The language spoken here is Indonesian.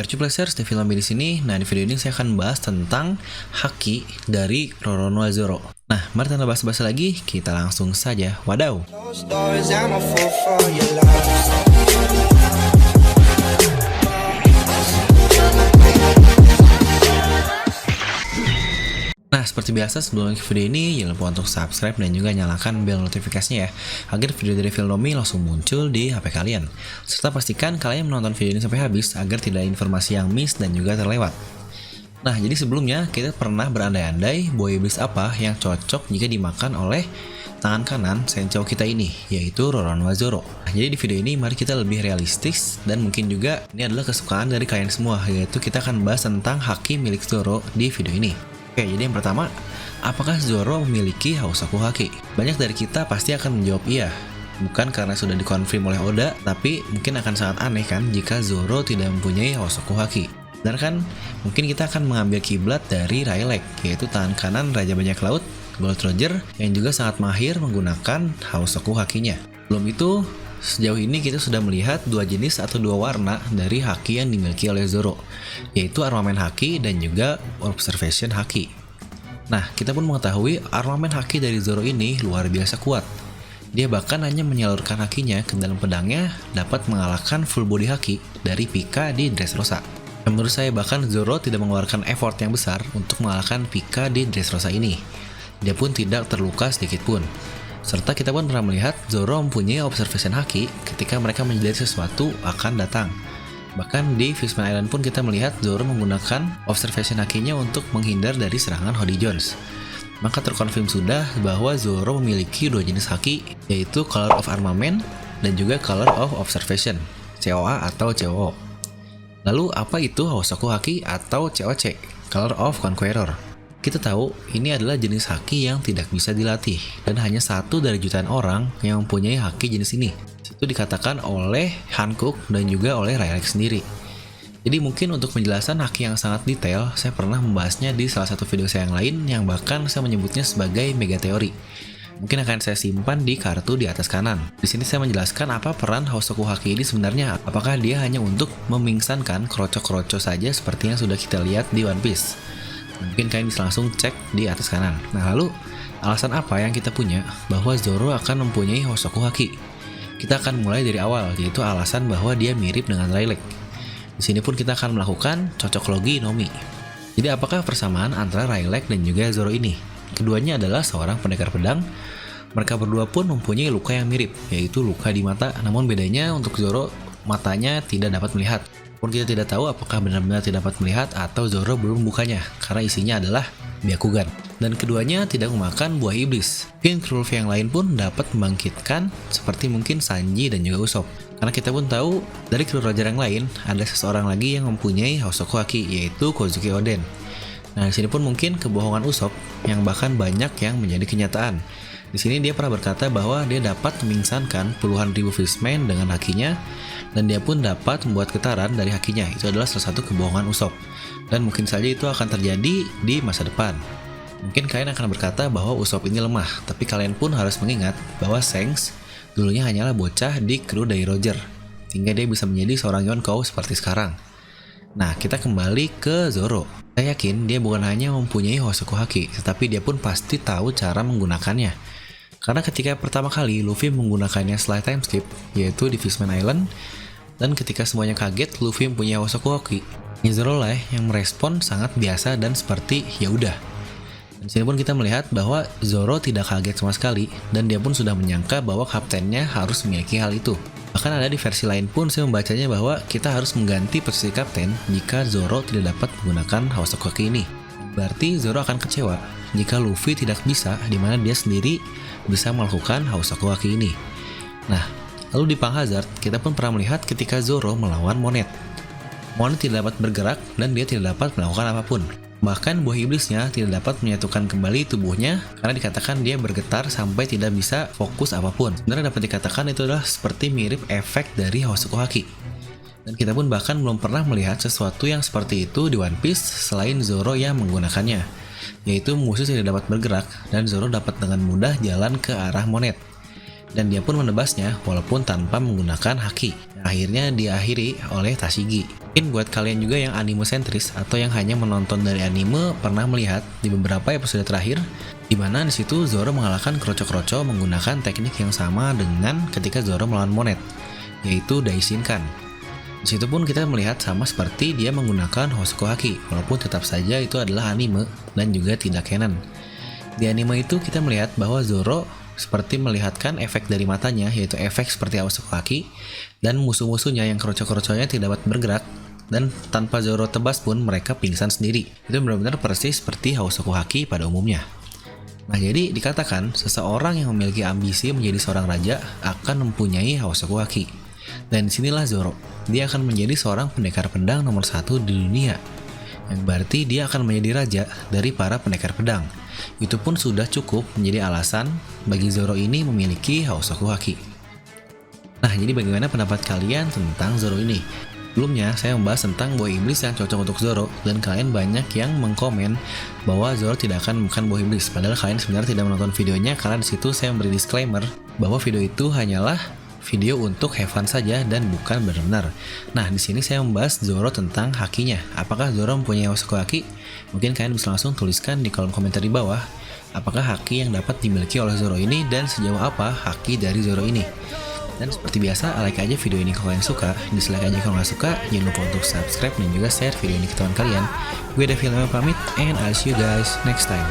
Merchandisers, Devil Zombie di sini. Nah, di video ini saya akan bahas tentang haki dari Roronoa Zoro. Nah, mari tanpa basa-basi lagi, kita langsung saja. Wadaw. Nah, seperti biasa sebelum video ini, jangan lupa untuk subscribe dan juga nyalakan bel notifikasinya ya, agar video dari Devil Zombie langsung muncul di HP kalian. Serta pastikan kalian menonton video ini sampai habis, agar tidak ada informasi yang miss dan juga terlewat. Nah, jadi sebelumnya kita pernah berandai-andai buah iblis apa yang cocok jika dimakan oleh tangan kanan Senchou kita ini, yaitu Roronoa Zoro. Nah, jadi di video ini mari kita lebih realistis, dan mungkin juga ini adalah kesukaan dari kalian semua, yaitu kita akan bahas tentang haki milik Zoro di video ini. Oke, jadi yang pertama, apakah Zoro memiliki Housoku Haki? Banyak dari kita pasti akan menjawab iya. Bukan karena sudah dikonfirm oleh Oda, tapi mungkin akan sangat aneh kan jika Zoro tidak mempunyai Housoku Haki. Benar kan? Mungkin kita akan mengambil kiblat dari Rayleigh, yaitu tangan kanan Raja Bajak Laut, Gold Roger, yang juga sangat mahir menggunakan Housoku Hakinya. Belum itu, sejauh ini kita sudah melihat dua jenis atau dua warna dari haki yang dimiliki oleh Zoro, yaitu armamen haki dan juga observation haki. Nah, kita pun mengetahui armamen haki dari Zoro ini luar biasa kuat. Dia bahkan hanya menyalurkan hakinya ke dalam pedangnya dapat mengalahkan full body haki dari Pika di Dressrosa. Menurut saya bahkan Zoro tidak mengeluarkan effort yang besar untuk mengalahkan Pika di Dressrosa ini. Dia pun tidak terluka sedikit pun. Serta kita pun pernah melihat Zoro mempunyai observation haki ketika mereka menyadari sesuatu akan datang. Bahkan di Fishman Island pun kita melihat Zoro menggunakan observation hakinya untuk menghindar dari serangan Hody Jones. Maka terkonfirm sudah bahwa Zoro memiliki dua jenis haki, yaitu Color of Armament dan juga Color of Observation, COA atau COO. Lalu apa itu Housoku Haki atau COC, Color of Conqueror? Kita tahu ini adalah jenis haki yang tidak bisa dilatih, dan hanya satu dari jutaan orang yang mempunyai haki jenis ini. Itu dikatakan oleh Hancock dan juga oleh Rayleigh sendiri. Jadi mungkin untuk penjelasan haki yang sangat detail, saya pernah membahasnya di salah satu video saya yang lain, yang bahkan saya menyebutnya sebagai mega teori. Mungkin akan saya simpan di kartu di atas kanan. Di sini saya menjelaskan apa peran Housoku Haki ini sebenarnya. Apakah dia hanya untuk memingsankan kroco-kroco saja seperti yang sudah kita lihat di One Piece? Mungkin kalian bisa langsung cek di atas kanan. Nah, lalu alasan apa yang kita punya bahwa Zoro akan mempunyai Housoku Haki? Kita akan mulai dari awal, yaitu alasan bahwa dia mirip dengan Rayleigh. Di sini pun kita akan melakukan cocoklogi Nomi. Jadi apakah persamaan antara Rayleigh dan juga Zoro ini? Keduanya adalah seorang pendekar pedang. Mereka berdua pun mempunyai luka yang mirip, yaitu luka di mata. Namun bedanya untuk Zoro, matanya tidak dapat melihat. Pun kita tidak tahu apakah benar-benar tidak dapat melihat atau Zoro belum membukanya, karena isinya adalah Byakugan. Dan keduanya tidak memakan buah iblis. Mungkin kru Luffy yang lain pun dapat membangkitkan, seperti mungkin Sanji dan juga Usopp. Karena kita pun tahu dari kru Roger yang lain ada seseorang lagi yang mempunyai Housoku Haki, yaitu Kozuki Oden. Nah, di sini pun mungkin kebohongan Usopp yang bahkan banyak yang menjadi kenyataan. Di sini dia pernah berkata bahwa dia dapat memingsankan puluhan ribu fishman dengan hakinya, dan dia pun dapat membuat getaran dari hakinya. Itu adalah salah satu kebohongan Usopp, dan mungkin saja itu akan terjadi di masa depan. Mungkin kalian akan berkata bahwa Usopp ini lemah, tapi kalian pun harus mengingat bahwa Shanks dulunya hanyalah bocah di kru dari Roger, hingga dia bisa menjadi seorang Yonkou seperti sekarang. Nah, kita kembali ke Zoro. Saya yakin dia bukan hanya mempunyai Housoku Haki, tetapi dia pun pasti tahu cara menggunakannya. Karena ketika pertama kali Luffy menggunakannya setelah time skip, yaitu di Fishman Island, dan ketika semuanya kaget Luffy mempunyai Housoku Haki, Zoro lah yang merespon sangat biasa dan seperti ya udah. Dan sini pun kita melihat bahwa Zoro tidak kaget sama sekali, dan dia pun sudah menyangka bahwa kaptennya harus memiliki hal itu. Bahkan ada di versi lain pun saya membacanya bahwa kita harus mengganti posisi kapten jika Zoro tidak dapat menggunakan Housoku Haki ini. Berarti Zoro akan kecewa jika Luffy tidak bisa, di mana dia sendiri bisa melakukan Housoku Haki ini. Nah, lalu di Pang Hazard kita pun pernah melihat ketika Zoro melawan Monet. Monet tidak dapat bergerak dan dia tidak dapat melakukan apapun. Bahkan buah iblisnya tidak dapat menyatukan kembali tubuhnya karena dikatakan dia bergetar sampai tidak bisa fokus apapun. Sebenarnya dapat dikatakan itu adalah seperti mirip efek dari Housoku Haki. Dan kita pun bahkan belum pernah melihat sesuatu yang seperti itu di One Piece selain Zoro yang menggunakannya, yaitu musuh tidak dapat bergerak dan Zoro dapat dengan mudah jalan ke arah Monet. dan dia pun menebasnya walaupun tanpa menggunakan haki. Akhirnya diakhiri oleh Tashigi. Mungkin buat kalian juga yang anime sentris atau yang hanya menonton dari anime pernah melihat di beberapa episode terakhir di mana di situ Zoro mengalahkan Kroco-Kroco menggunakan teknik yang sama dengan ketika Zoro melawan Monet, yaitu Daishinkan. Di situ pun kita melihat sama seperti dia menggunakan Hosoku Haki, walaupun tetap saja itu adalah anime dan juga tidak canon. Di anime itu kita melihat bahwa Zoro seperti melihatkan efek dari matanya, yaitu efek seperti Hosoku Haki, dan musuh-musuhnya yang kroco-kroconya tidak dapat bergerak, dan tanpa Zoro tebas pun mereka pingsan sendiri. Itu benar-benar persis seperti Hosoku Haki pada umumnya. Nah, jadi dikatakan seseorang yang memiliki ambisi menjadi seorang raja akan mempunyai Hosoku Haki. Dan disinilah Zoro, dia akan menjadi seorang pendekar pedang nomor 1 di dunia, yang berarti dia akan menjadi raja dari para pendekar pedang. Itu pun sudah cukup menjadi alasan bagi Zoro ini memiliki Hosoku Haki. Nah, jadi bagaimana pendapat kalian tentang Zoro ini? Sebelumnya, saya membahas tentang buah iblis yang cocok untuk Zoro, dan kalian banyak yang mengkomen bahwa Zoro tidak akan makan buah iblis. Padahal kalian sebenarnya tidak menonton videonya, karena di situ saya memberi disclaimer bahwa video itu hanyalah video untuk have fun saja dan bukan benar-benar. Nah, di sini saya membahas Zoro tentang hakinya. Apakah Zoro mempunyai Hosoku Haki? Mungkin kalian bisa langsung tuliskan di kolom komentar di bawah. Apakah haki yang dapat dimiliki oleh Zoro ini dan sejauh apa haki dari Zoro ini? Dan seperti biasa, like aja video ini kalau kalian suka, dislike aja kalau nggak suka, jangan lupa untuk subscribe dan juga share video ini ke teman kalian. Gue Devil pamit, and I'll see you guys next time.